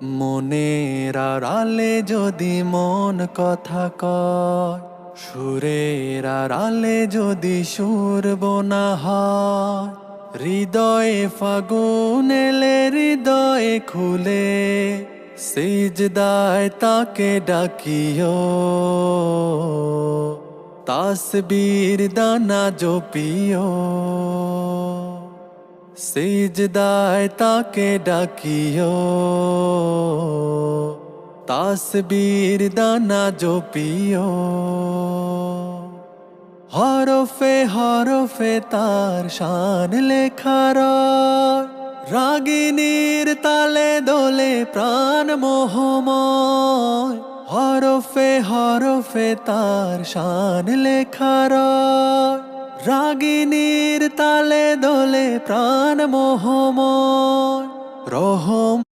মনের আড়ালে যদি মন কথা কয়, সুরের আড়ালে যদি সুর বোনা হয়, হৃদয়ে ফাগুন এলে হৃদয়ে খুলে সিজদায় তাকে ডাকিও, তাসবীর দানা জপিও। সিজদায় তাকে ডাকিও, তাসবীর দানা জপিও। হরফে হরফে তার শান লেখা রয়, রাগিনীর তালে দোলে প্রাণ মোহময়। হরফে হরফে তার শান লেখা রয়, রাগিনীর তালে দোলে প্রাণ মোহময়। রহম